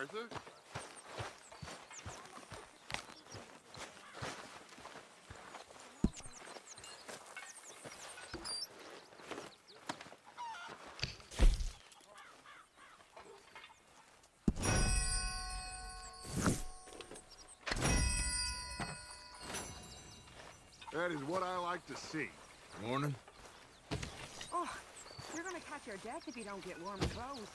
Arthur. That is what I like to see. Morning. Oh, you're gonna catch your death if you don't get warm clothes.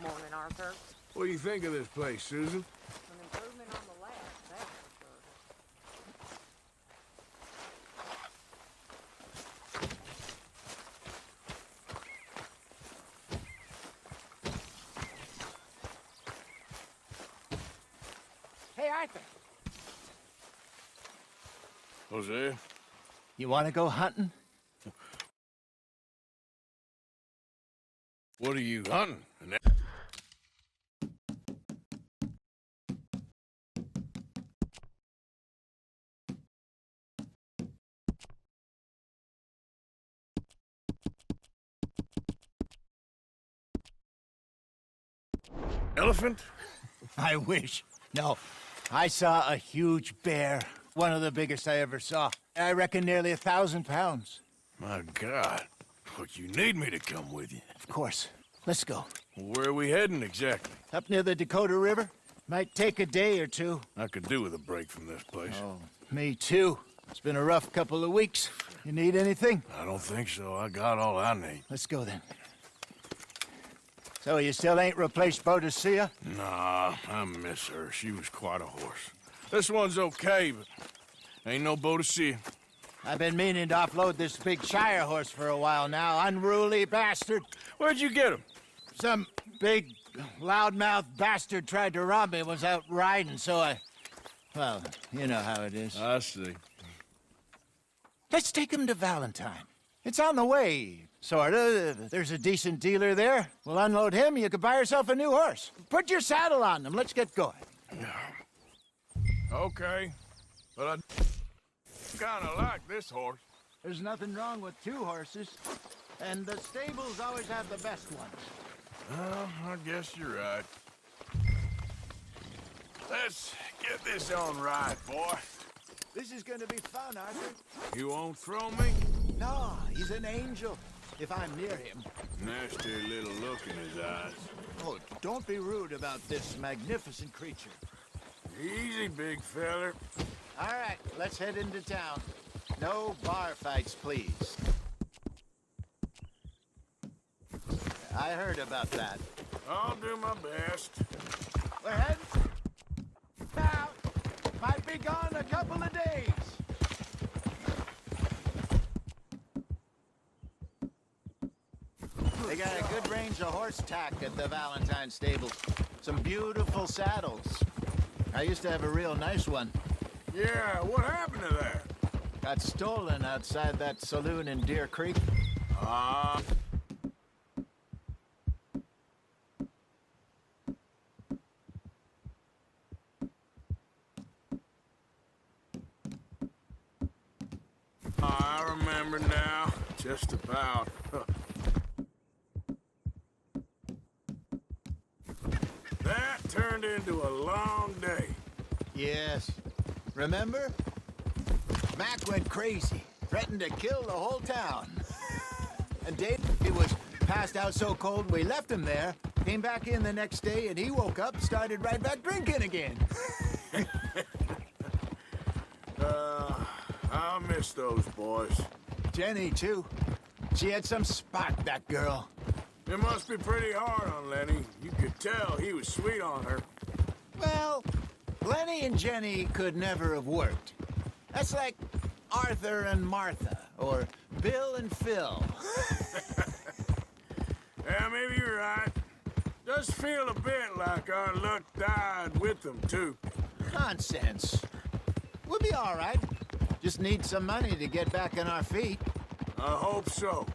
Morning, Arthur. What do you think of this place, Susan? An improvement on the last, that's for sure. Hey, Arthur. Hosea? You want to go hunting? What are you hunting? Elephant? I wish. No, I saw a huge bear. One of the biggest I ever saw. I reckon nearly 1,000 pounds. My God. But you need me to come with you. Of course. Let's go. Where are we heading exactly? Up near the Dakota River. Might take a day or two. I could do with a break from this place. Oh, me too. It's been a rough couple of weeks. You need anything? I don't think so. I got all I need. Let's go then. So you still ain't replaced Boadicea? Nah, I miss her. She was quite a horse. This one's okay, but ain't no Boadicea. I've been meaning to offload this big Shire horse for a while now. Unruly bastard. Where'd you get him? Some big, loudmouth bastard tried to rob me, was out riding, so I... Well, you know how it is. I see. Let's take him to Valentine. It's on the way, sorta. There's a decent dealer there. We'll unload him, you could buy yourself a new horse. Put your saddle on them, let's get going. Okay, but I kinda like this horse. There's nothing wrong with two horses, and the stables always have the best ones. Well, I guess you're right. Let's get this on right, boy. This is gonna be fun, Arthur. You won't throw me? No, he's an angel, if I'm near him. Nasty little look in his eyes. Oh, don't be rude about this magnificent creature. Easy, big feller. All right, let's head into town. No bar fights, please. I heard about that. I'll do my best. We're heading out. Might be gone a couple of days. They got a good range of horse tack at the Valentine stables. Some beautiful saddles. I used to have a real nice one. Yeah, what happened to that? Got stolen outside that saloon in Deer Creek. Ah. I remember now, just about. That turned into a long day. Yes. Remember? Mac went crazy, threatened to kill the whole town. And Dave, he was passed out so cold we left him there, came back in the next day, and he woke up, started right back drinking again. I miss those boys. Jenny, too. She had some spark, that girl. It must be pretty hard on Lenny. You could tell he was sweet on her. Well, Lenny and Jenny could never have worked. That's like Arthur and Martha, or Bill and Phil. Yeah, maybe you're right. Does feel a bit like our luck died with them, too. Nonsense. We'll be all right. Just need some money to get back on our feet. I hope so.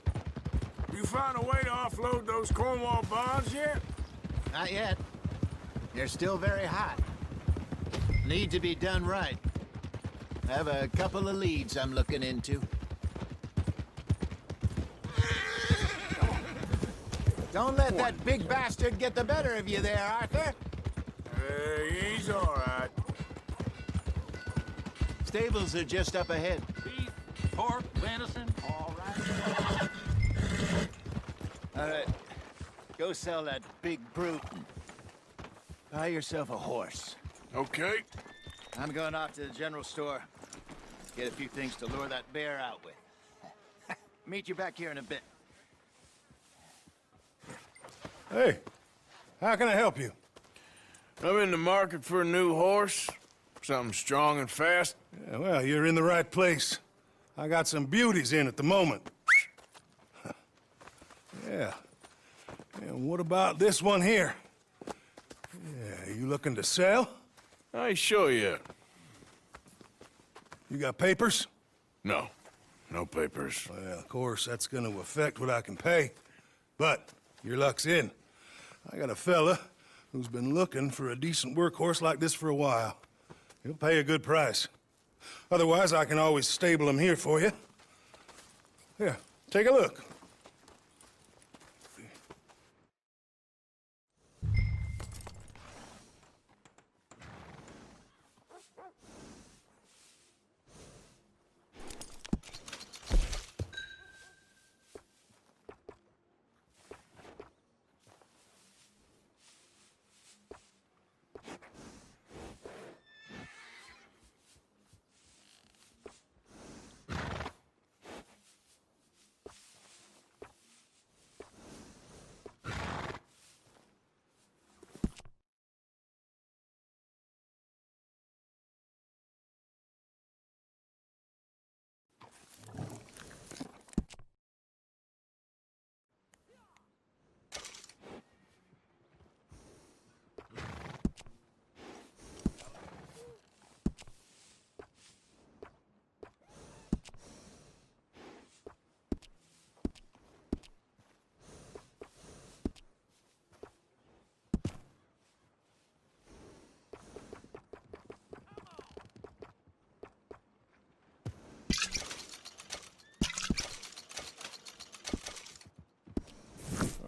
You found a way to offload those Cornwall bonds yet? Not yet. They're still very hot. Need to be done right. I have a couple of leads I'm looking into. Don't let that big bastard get the better of you there, Arthur. He's all right. Stables are just up ahead. Beef, pork, venison, all right. All right, go sell that big brute and buy yourself a horse. Okay. I'm going off to the general store. Get a few things to lure that bear out with. Meet you back here in a bit. Hey, how can I help you? I'm in the market for a new horse. Something strong and fast. Yeah, well, you're in the right place. I got some beauties in at the moment. Yeah. And what about this one here? Yeah, you looking to sell? I show you. You got papers? No. No papers. Well, of course, that's gonna affect what I can pay. But your luck's in. I got a fella who's been looking for a decent workhorse like this for a while. He'll pay a good price. Otherwise, I can always stable him here for you. Here, take a look.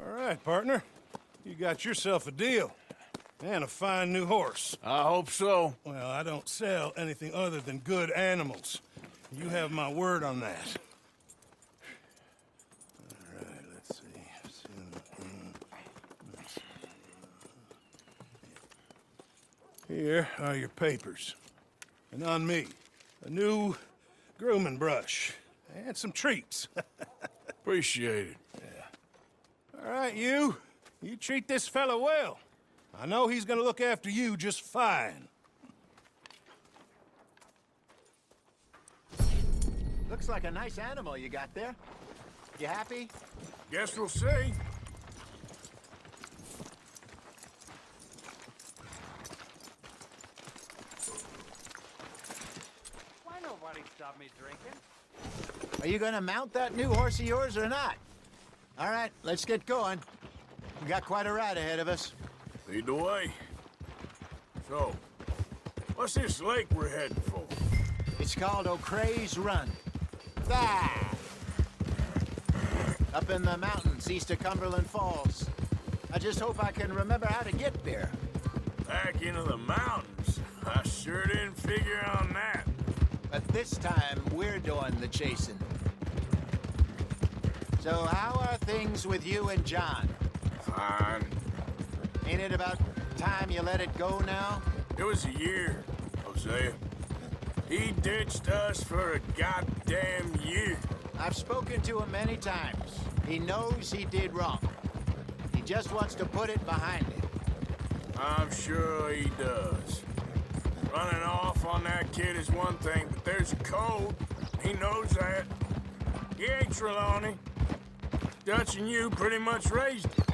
All right, partner. You got yourself a deal. And a fine new horse. I hope so. Well, I don't sell anything other than good animals. You have my word on that. All right, let's see. Here are your papers. And on me, a new grooming brush. And some treats. Appreciate it. All right, you. You treat this fella well. I know he's gonna look after you just fine. Looks like a nice animal you got there. You happy? Guess we'll see. Why nobody stop me drinking? Are you gonna mount that new horse of yours or not? All right, let's get going. We got quite a ride ahead of us. Lead the way. So, what's this lake we're heading for? It's called O'Creagh's Run. Ah! Up in the mountains east of Cumberland Falls. I just hope I can remember how to get there. Back into the mountains? I sure didn't figure on that. But this time, we're doing the chasing. So how are things with you and John? Fine. Ain't it about time you let it go now? It was a year, Hosea. He ditched us for a goddamn year. I've spoken to him many times. He knows he did wrong. He just wants to put it behind him. I'm sure he does. Running off on that kid is one thing, but there's a code. He knows that. He ain't Trelawney. Dutch and you pretty much raised him.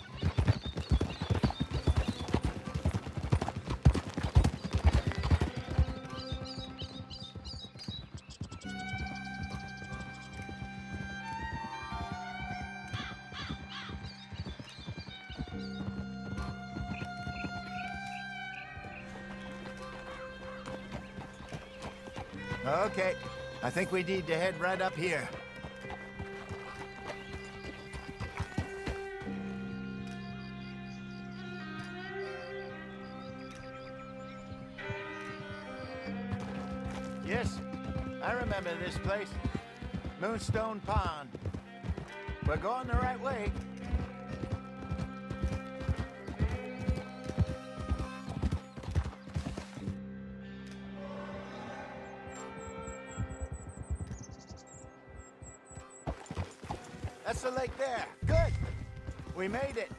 Okay, I think we need to head right up here. Yes, I remember this place. Moonstone Pond. We're going the right way. That's the lake there. Good. We made it.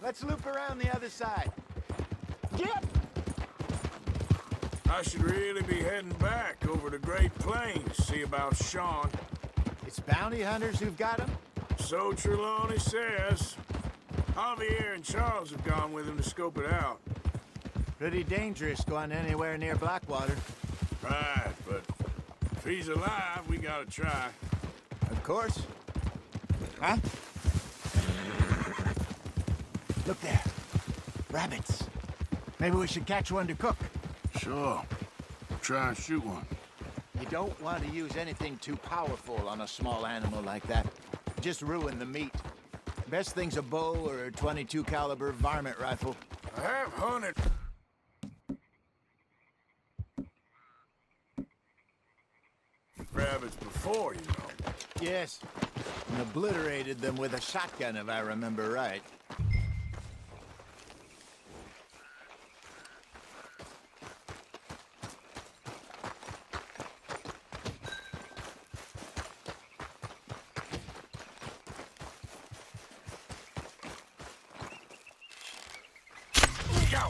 Let's loop around the other side. Yep. I should really be heading back over the Great Plains to see about Sean. It's bounty hunters who've got him? So Trelawney says. Javier and Charles have gone with him to scope it out. Pretty dangerous going anywhere near Blackwater. Right, but if he's alive, we gotta try. Of course. Huh? Look there. Rabbits. Maybe we should catch one to cook. Sure. Try and shoot one. You don't want to use anything too powerful on a small animal like that. Just ruin the meat. Best thing's a bow or a .22 caliber varmint rifle. I have hunted rabbits before, you know. Yes. And obliterated them with a shotgun, if I remember right. Go!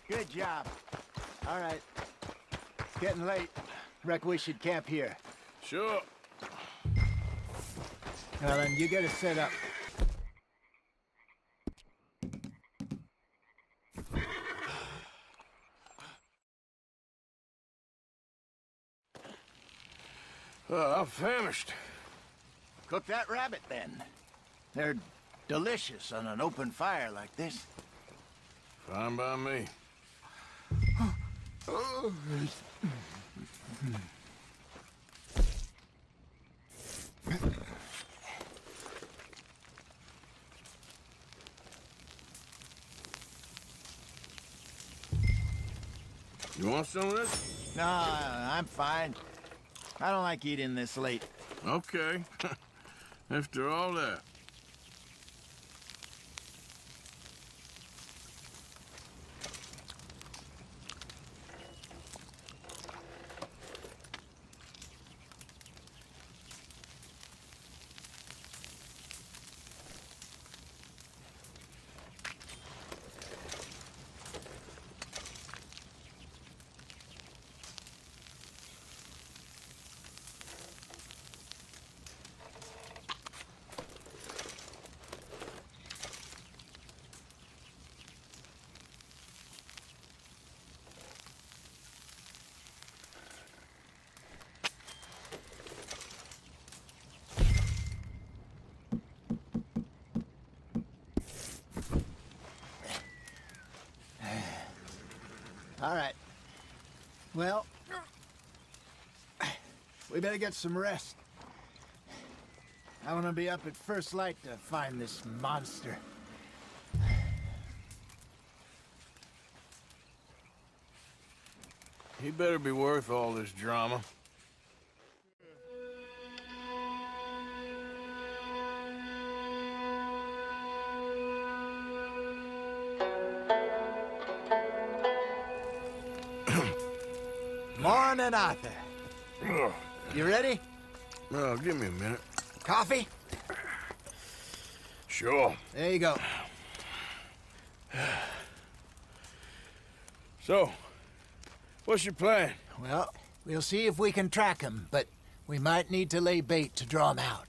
Good job. All right. It's getting late. Reckon we should camp here. Sure. Now then, you get it set up. I'm famished. Cook that rabbit, then. They're delicious on an open fire like this. Fine by me. You want some of this? No, I'm fine. I don't like eating this late. Okay. After all that. All right. Well, we better get some rest. I want to be up at first light to find this monster. He better be worth all this drama. Morning, Arthur. Ugh. You ready? Well, give me a minute. Coffee? Sure. There you go. So, what's your plan? Well, we'll see if we can track him, but we might need to lay bait to draw him out.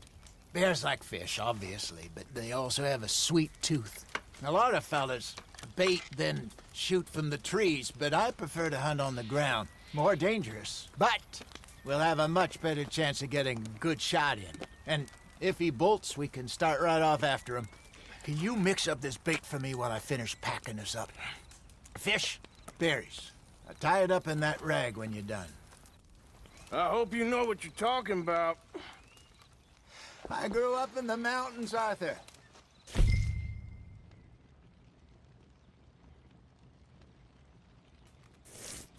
Bears like fish, obviously, but they also have a sweet tooth. A lot of fellas bait, then shoot from the trees, but I prefer to hunt on the ground. More dangerous, but we'll have a much better chance of getting a good shot in. And if he bolts, we can start right off after him. Can you mix up this bait for me while I finish packing this up? Fish, berries. Now tie it up in that rag when you're done. I hope you know what you're talking about. I grew up in the mountains, Arthur.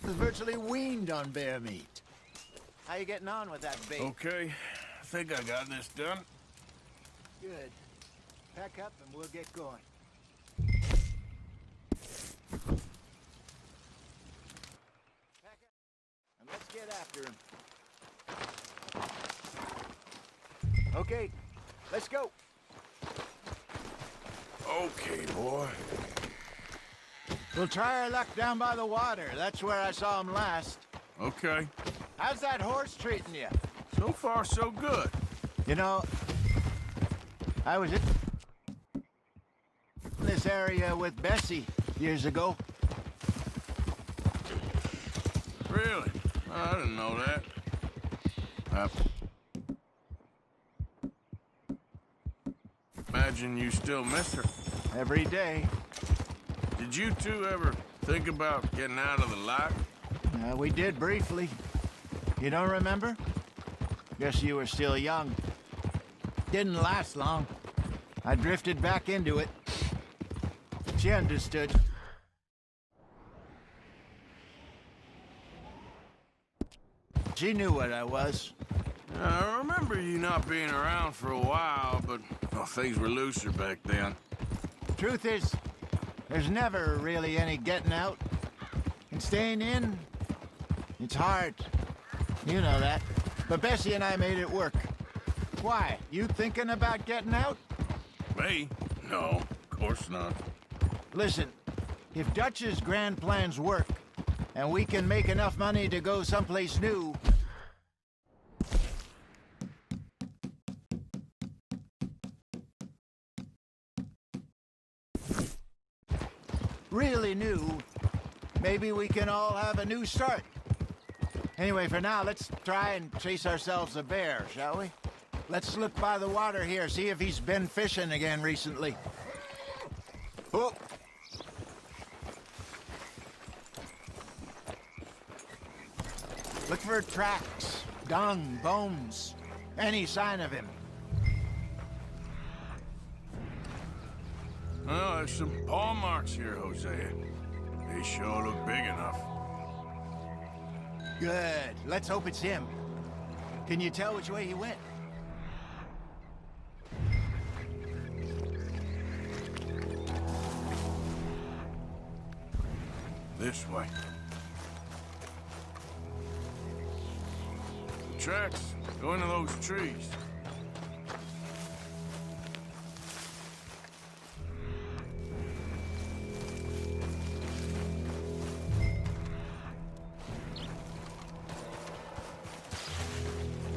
I was virtually weaned on bear meat. How you getting on with that bait? Okay, I think I got this done. Good. Pack up and we'll get going. Pack up and let's get after him. Okay, let's go. Okay, boy. We'll try our luck down by the water. That's where I saw him last. Okay. How's that horse treating you? So far, so good. You know, I was in this area with Bessie years ago. Really? I didn't know that. Imagine you still miss her. Every day. Did you two ever think about getting out of the lock? We did briefly. You don't remember? Guess you were still young. Didn't last long. I drifted back into it. She understood. She knew what I was. I remember you not being around for a while, but well, things were looser back then. Truth is, there's never really any getting out. And staying in, it's hard. You know that. But Bessie and I made it work. Why? You thinking about getting out? Me? No, of course not. Listen, if Dutch's grand plans work, and we can make enough money to go someplace new... really new, maybe we can all have a new start. Anyway, for now, let's try and chase ourselves a bear, shall we? Let's look by the water here, see if he's been fishing again recently. Oh! Look for tracks, dung, bones, any sign of him. Oh, there's some paw marks here, Hosea. They sure look big enough. Good. Let's hope it's him. Can you tell which way he went? This way. The tracks go into those trees.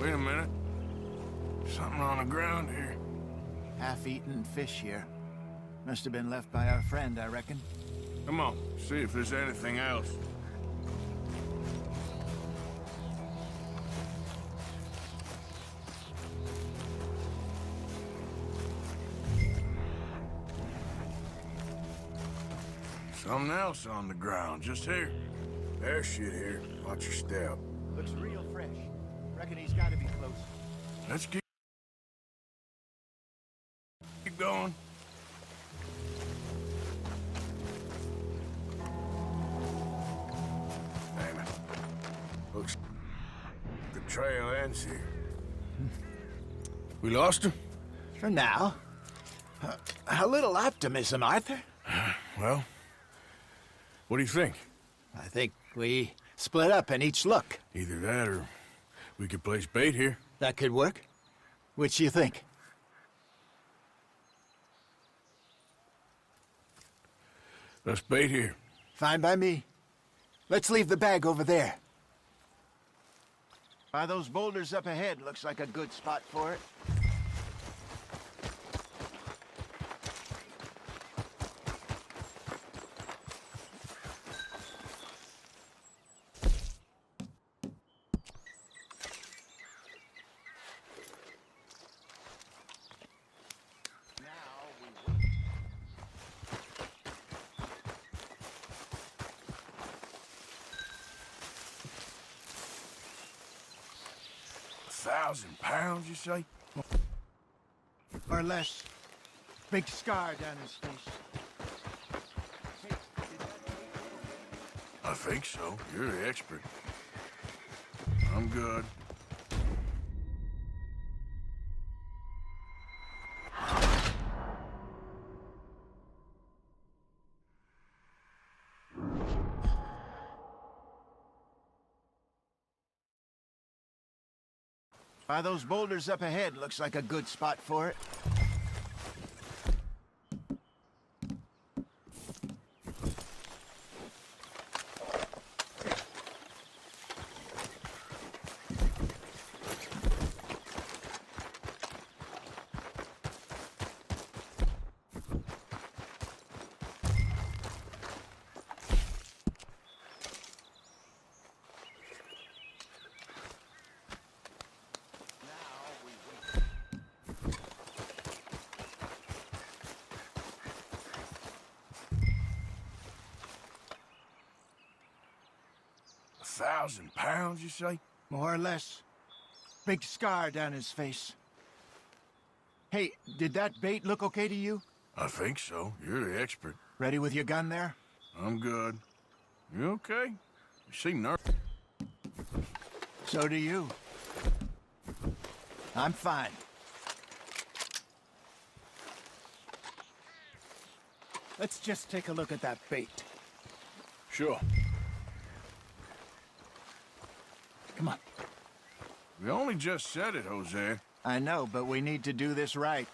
Wait a minute. Something on the ground here. Half-eaten fish here. Must have been left by our friend, I reckon. Come on, see if there's anything else. Something else on the ground, just here. There's shit here. Watch your step. Looks real fresh. Reckon he's got to be close. Let's keep going. Damn it. Looks like the trail ends here. We lost him? For now. A little optimism, Arthur. Well, what do you think? I think we split up and each look. Either that or we could place bait here. That could work. Which you think? Let's bait here. Fine by me. Let's leave the bag over there. By those boulders up ahead, looks like a good spot for it. 1,000 pounds, you say? Or less. Big scar down his face. I think so. You're the expert. I'm good. By those boulders up ahead, looks like a good spot for it. £1,000, you say? More or less. Big scar down his face. Hey, did that bait look okay to you? I think so. You're the expert. Ready with your gun there? I'm good. You okay? You seem nervous. So do you. I'm fine. Let's just take a look at that bait. Sure. Come on. We only just said it, Jose. I know, but we need to do this right.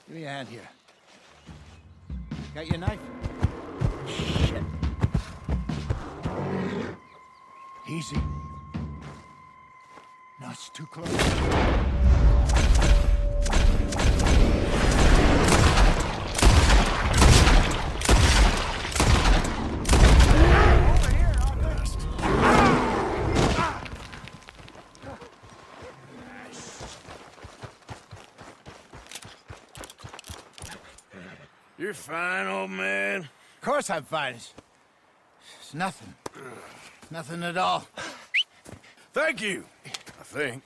Give me a hand here. Got your knife? Shit. Easy. No, it's too close. You're fine, old man. Of course I'm fine. It's nothing. Nothing at all. Thank you, I think.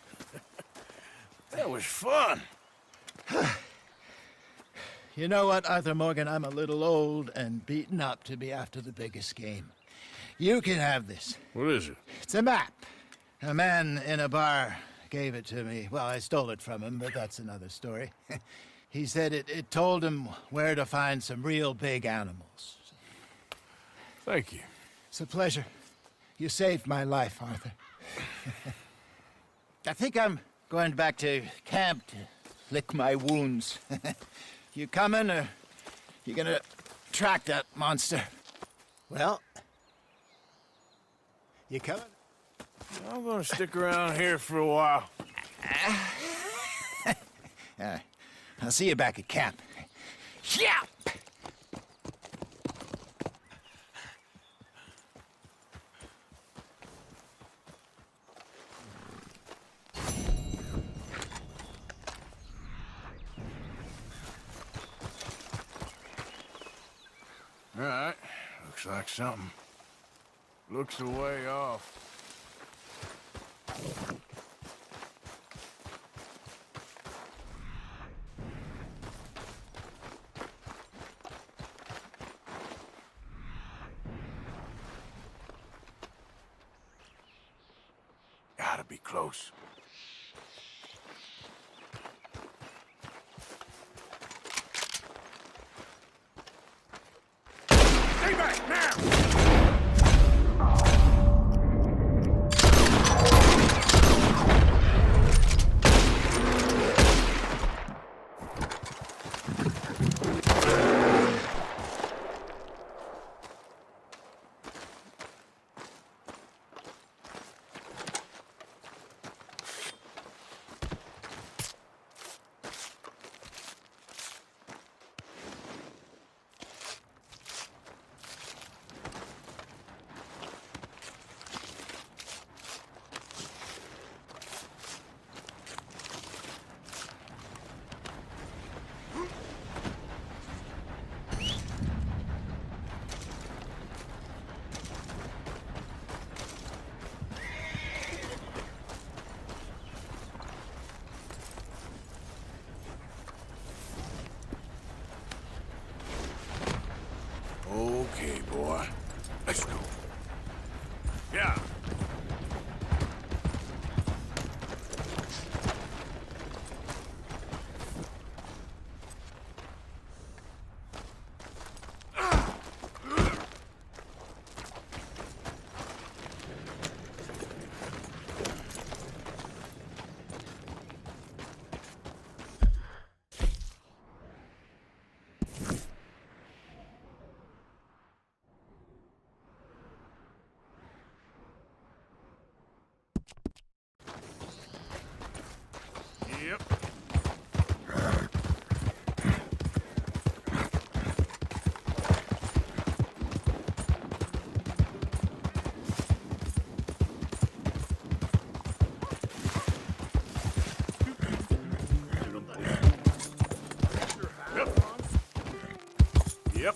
That was fun. You know what, Arthur Morgan? I'm a little old and beaten up to be after the biggest game. You can have this. What is it? It's a map. A man in a bar gave it to me. Well, I stole it from him, but that's another story. He said it told him where to find some real big animals. Thank you. It's a pleasure. You saved my life, Arthur. I think I'm going back to camp to lick my wounds. You coming, or you gonna track that monster? Well, you coming? I'm gonna stick around here for a while. I'll see you back at camp. Yeah! All right. Looks like something. Looks a way off. Gotta be close. Stay back now! Let's go. Yeah. Yep. Yep.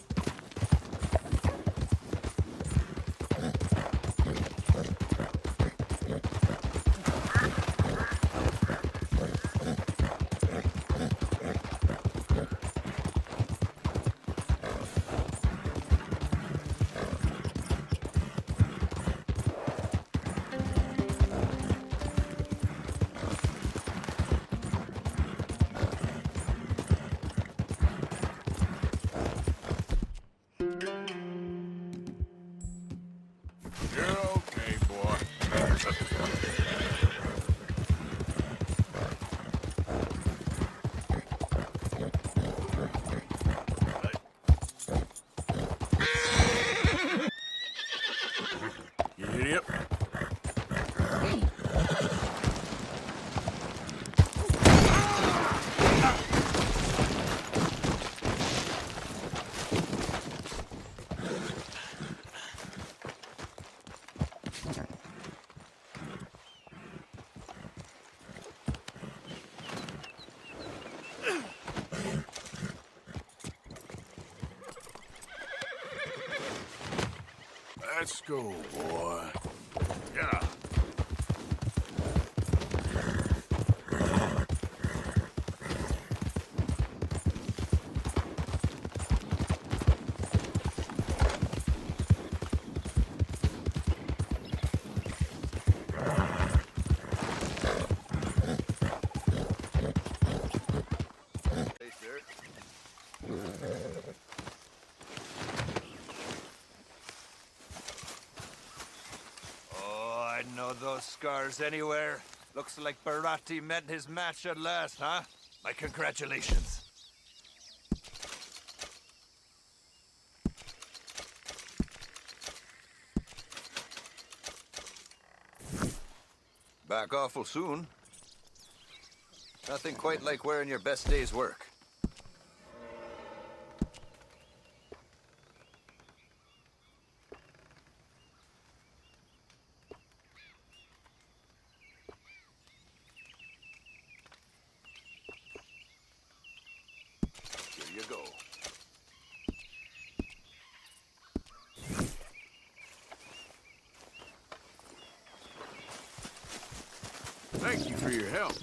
You're okay, boy. You idiot. Let's go, boy. Yeah. I'd know those scars anywhere. Looks like Barati met his match at last, huh? My congratulations. Back awful soon. Nothing quite like wearing your best day's work. Here you go. Thank you for your help.